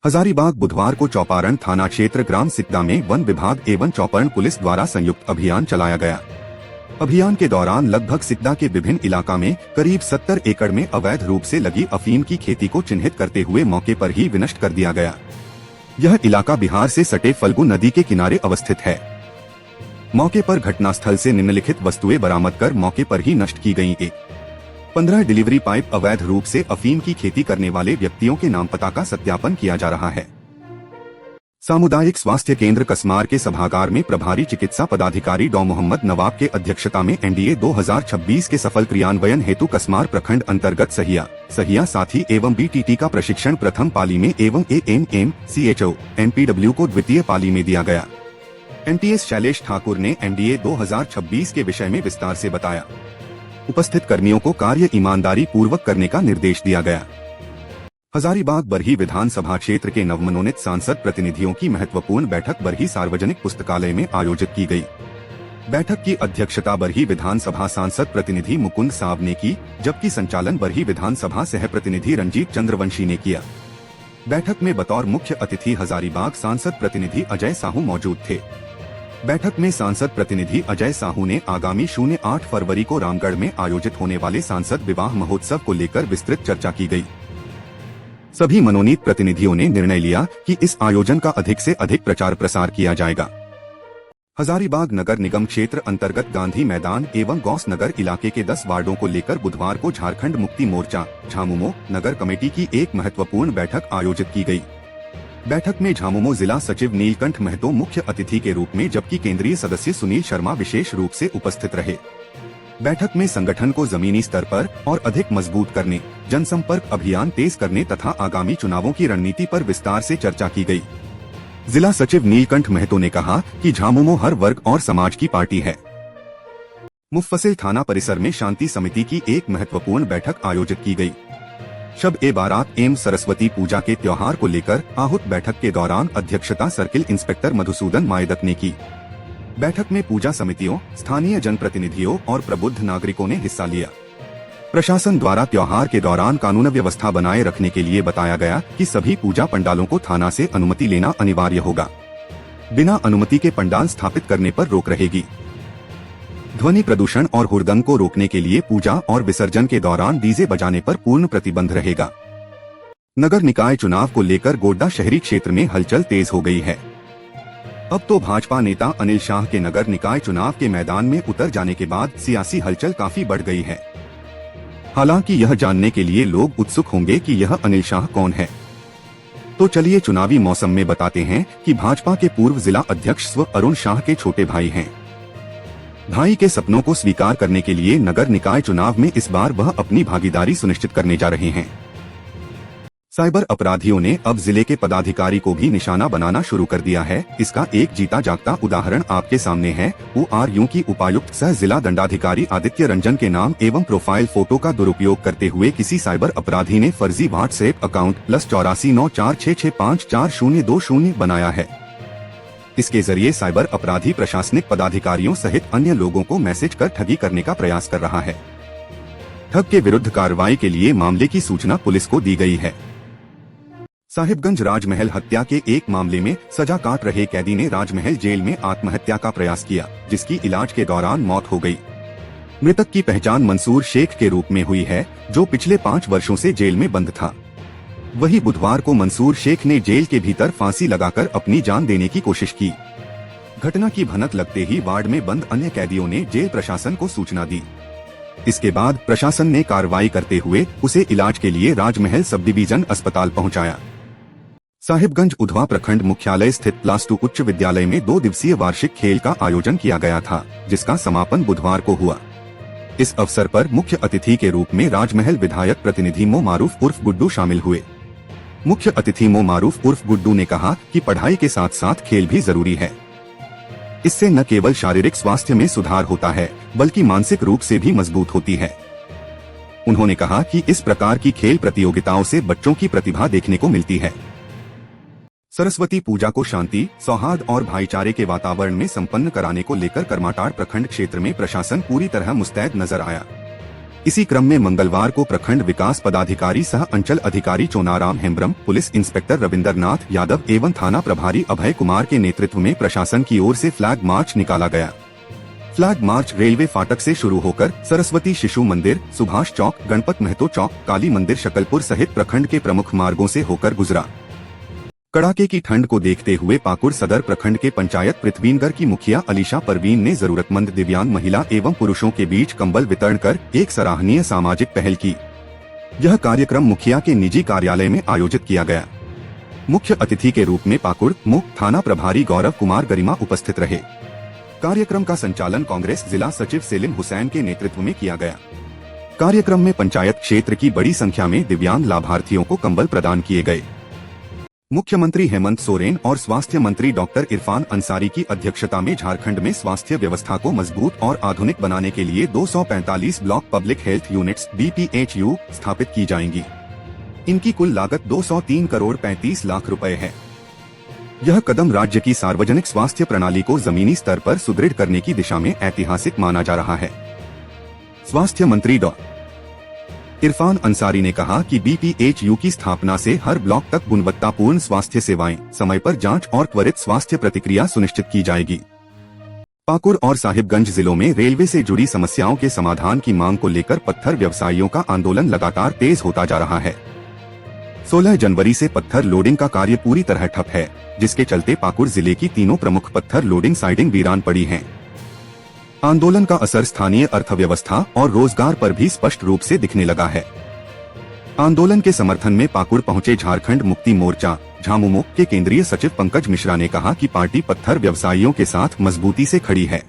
हजारीबाग बुधवार को चौपारण थाना क्षेत्र ग्राम सिकदा में वन विभाग एवं चौपारण पुलिस द्वारा संयुक्त अभियान चलाया गया। अभियान के दौरान लगभग सिकदा के विभिन्न इलाका में करीब 70 एकड़ में अवैध रूप से लगी अफीम की खेती को चिन्हित करते हुए मौके पर ही विनष्ट कर दिया गया। यह इलाका बिहार से सटे फल्गु नदी के किनारे अवस्थित है। मौके पर घटनास्थल से निम्नलिखित वस्तुएं बरामद कर मौके पर ही नष्ट की गयी। 15 डिलीवरी पाइप अवैध रूप से अफीम की खेती करने वाले व्यक्तियों के नाम पता का सत्यापन किया जा रहा है। सामुदायिक स्वास्थ्य केंद्र कसमार के सभागार में प्रभारी चिकित्सा पदाधिकारी डॉ मोहम्मद नवाब के अध्यक्षता में एनडीए 2026 के सफल क्रियान्वयन हेतु कसमार प्रखंड अंतर्गत सहिया साथी एवं बीटीटी का प्रशिक्षण प्रथम पाली में एवं एएनएम सीएचओ एनपीडब्ल्यू को द्वितीय पाली में दिया गया। एनटीएस शैलेश ठाकुर ने एनडीए 2026 के विषय में विस्तार से बताया। उपस्थित कर्मियों को कार्य ईमानदारी पूर्वक करने का निर्देश दिया गया। हजारीबाग बरही विधानसभा क्षेत्र के नवमनोनीत सांसद प्रतिनिधियों की महत्वपूर्ण बैठक बरही सार्वजनिक पुस्तकालय में आयोजित की गई। बैठक की अध्यक्षता बरही विधानसभा सांसद प्रतिनिधि मुकुंद साव ने की, जबकि संचालन बरही विधानसभा सह प्रतिनिधि रंजीत चंद्रवंशी ने किया। बैठक में बतौर मुख्य अतिथि हजारीबाग सांसद प्रतिनिधि अजय साहू मौजूद थे। बैठक में सांसद प्रतिनिधि अजय साहू ने आगामी 08 फरवरी को रामगढ़ में आयोजित होने वाले सांसद विवाह महोत्सव को लेकर विस्तृत चर्चा की गई। सभी मनोनीत प्रतिनिधियों ने निर्णय लिया कि इस आयोजन का अधिक से अधिक प्रचार प्रसार किया जाएगा। हजारीबाग नगर निगम क्षेत्र अंतर्गत गांधी मैदान एवं गौस नगर इलाके के 10 वार्डों को लेकर बुधवार को झारखंड मुक्ति मोर्चा झामुमो नगर कमेटी की एक महत्वपूर्ण बैठक आयोजित की गई। बैठक में झामुमो जिला सचिव नीलकंठ महतो मुख्य अतिथि के रूप में, जबकि केंद्रीय सदस्य सुनील शर्मा विशेष रूप से उपस्थित रहे। बैठक में संगठन को जमीनी स्तर पर और अधिक मजबूत करने, जनसंपर्क अभियान तेज करने तथा आगामी चुनावों की रणनीति पर विस्तार से चर्चा की गई। जिला सचिव नीलकंठ महतो ने कहा कि झामुमो हर वर्ग और समाज की पार्टी है। मुफस्सिल थाना परिसर में शांति समिति की एक महत्वपूर्ण बैठक आयोजित की गई। शब-ए-बारात एवं सरस्वती पूजा के त्योहार को लेकर आहूत बैठक के दौरान अध्यक्षता सर्किल इंस्पेक्टर मधुसूदन मायदक ने की। बैठक में पूजा समितियों, स्थानीय जनप्रतिनिधियों और प्रबुद्ध नागरिकों ने हिस्सा लिया। प्रशासन द्वारा त्योहार के दौरान कानून व्यवस्था बनाए रखने के लिए बताया गया कि सभी पूजा पंडालों को थाना से अनुमति लेना अनिवार्य होगा। बिना अनुमति के पंडाल स्थापित करने पर रोक रहेगी। ध्वनि प्रदूषण और हुड़दंग को रोकने के लिए पूजा और विसर्जन के दौरान डीजे बजाने पर पूर्ण प्रतिबंध रहेगा। नगर निकाय चुनाव को लेकर गोड्डा शहरी क्षेत्र में हलचल तेज हो गई है। अब तो भाजपा नेता अनिल शाह के नगर निकाय चुनाव के मैदान में उतर जाने के बाद सियासी हलचल काफी बढ़ गई है। हालांकि यह जानने के लिए लोग उत्सुक होंगे कि यह अनिल शाह कौन है। तो चलिए चुनावी मौसम में बताते हैं कि भाजपा के पूर्व जिला अध्यक्ष स्व अरुण शाह के छोटे भाई हैं। भाई के सपनों को स्वीकार करने के लिए नगर निकाय चुनाव में इस बार वह अपनी भागीदारी सुनिश्चित करने जा रहे हैं। साइबर अपराधियों ने अब जिले के पदाधिकारी को भी निशाना बनाना शुरू कर दिया है। इसका एक जीता जागता उदाहरण आपके सामने है। ORU की उपायुक्त सह जिला दंडाधिकारी आदित्य रंजन के नाम एवं प्रोफाइल फोटो का दुरुपयोग करते हुए किसी साइबर अपराधी ने फर्जी व्हाट्सएप अकाउंट +84 946654020 बनाया है। इसके जरिए साइबर अपराधी प्रशासनिक पदाधिकारियों सहित अन्य लोगों को मैसेज कर ठगी करने का प्रयास कर रहा है। ठग के विरुद्ध कार्रवाई के लिए मामले की सूचना पुलिस को दी गई है। साहिबगंज राजमहल हत्या के एक मामले में सजा काट रहे कैदी ने राजमहल जेल में आत्महत्या का प्रयास किया, जिसकी इलाज के दौरान मौत हो गई। मृतक की पहचान मंसूर शेख के रूप में हुई है, जो पिछले 5 वर्षों से जेल में बंद था। वही बुधवार को मंसूर शेख ने जेल के भीतर फांसी लगाकर अपनी जान देने की कोशिश की। घटना की भनक लगते ही वार्ड में बंद अन्य कैदियों ने जेल प्रशासन को सूचना दी। इसके बाद प्रशासन ने कार्रवाई करते हुए उसे इलाज के लिए राजमहल सब डिवीजन अस्पताल पहुंचाया। साहिबगंज उधवा प्रखंड मुख्यालय स्थित +2 उच्च विद्यालय में 2 दिवसीय वार्षिक खेल का आयोजन किया गया था, जिसका समापन बुधवार को हुआ। इस अवसर पर मुख्य अतिथि के रूप में राजमहल विधायक प्रतिनिधि मो मारूफ उर्फ गुड्डू शामिल हुए। मुख्य अतिथि मो मारूफ उर्फ गुड्डू ने कहा कि पढ़ाई के साथ साथ खेल भी जरूरी है। इससे न केवल शारीरिक स्वास्थ्य में सुधार होता है, बल्कि मानसिक रूप से भी मजबूत होती है। उन्होंने कहा कि इस प्रकार की खेल प्रतियोगिताओं से बच्चों की प्रतिभा देखने को मिलती है। सरस्वती पूजा को शांति, सौहार्द और भाईचारे के वातावरण में संपन्न कराने को लेकर करमाटार प्रखंड क्षेत्र में प्रशासन पूरी तरह मुस्तैद नजर आया। इसी क्रम में मंगलवार को प्रखंड विकास पदाधिकारी सह अंचल अधिकारी चोनाराम हेम्ब्रम, पुलिस इंस्पेक्टर रविंद्रनाथ यादव एवं थाना प्रभारी अभय कुमार के नेतृत्व में प्रशासन की ओर से फ्लैग मार्च निकाला गया। फ्लैग मार्च रेलवे फाटक से शुरू होकर सरस्वती शिशु मंदिर, सुभाष चौक, गणपत महतो चौक, काली मंदिर, शकलपुर सहित प्रखंड के प्रमुख मार्गों से होकर गुजरा। कड़ाके की ठंड को देखते हुए पाकुड़ सदर प्रखंड के पंचायत पृथ्वीनगर की मुखिया अलीशा परवीन ने जरूरतमंद दिव्यांग महिला एवं पुरुषों के बीच कंबल वितरण कर एक सराहनीय सामाजिक पहल की। यह कार्यक्रम मुखिया के निजी कार्यालय में आयोजित किया गया। मुख्य अतिथि के रूप में पाकुड़ मुख्य थाना प्रभारी गौरव कुमार गरिमा उपस्थित रहे। कार्यक्रम का संचालन कांग्रेस जिला सचिव सेलिम हुसैन के नेतृत्व में किया गया। कार्यक्रम में पंचायत क्षेत्र की बड़ी संख्या में दिव्यांग लाभार्थियों को कंबल प्रदान किए गए। मुख्यमंत्री हेमंत सोरेन और स्वास्थ्य मंत्री डॉक्टर इरफान अंसारी की अध्यक्षता में झारखंड में स्वास्थ्य व्यवस्था को मजबूत और आधुनिक बनाने के लिए 245 block public health units BPHU स्थापित की जाएंगी। इनकी कुल लागत 203 करोड़ 35 लाख रुपए है। यह कदम राज्य की सार्वजनिक स्वास्थ्य प्रणाली को जमीनी स्तर पर सुदृढ़ करने की दिशा में ऐतिहासिक माना जा रहा है। स्वास्थ्य मंत्री डॉ. इरफान अंसारी ने कहा कि BPHU की स्थापना से हर ब्लॉक तक गुणवत्तापूर्ण स्वास्थ्य सेवाएं, समय पर जांच और त्वरित स्वास्थ्य प्रतिक्रिया सुनिश्चित की जाएगी। पाकुड़ और साहिबगंज जिलों में रेलवे से जुड़ी समस्याओं के समाधान की मांग को लेकर पत्थर व्यवसायियों का आंदोलन लगातार तेज होता जा रहा है। 16 जनवरी से पत्थर लोडिंग का कार्य पूरी तरह ठप है, जिसके चलते पाकुड़ जिले की तीनों प्रमुख पत्थर लोडिंग साइडिंग वीरान पड़ी हैं। आंदोलन का असर स्थानीय अर्थव्यवस्था और रोजगार पर भी स्पष्ट रूप से दिखने लगा है। आंदोलन के समर्थन में पाकुड़ पहुंचे झारखंड मुक्ति मोर्चा झामुमो के केंद्रीय सचिव पंकज मिश्रा ने कहा कि पार्टी पत्थर व्यवसायियों के साथ मजबूती से खड़ी है।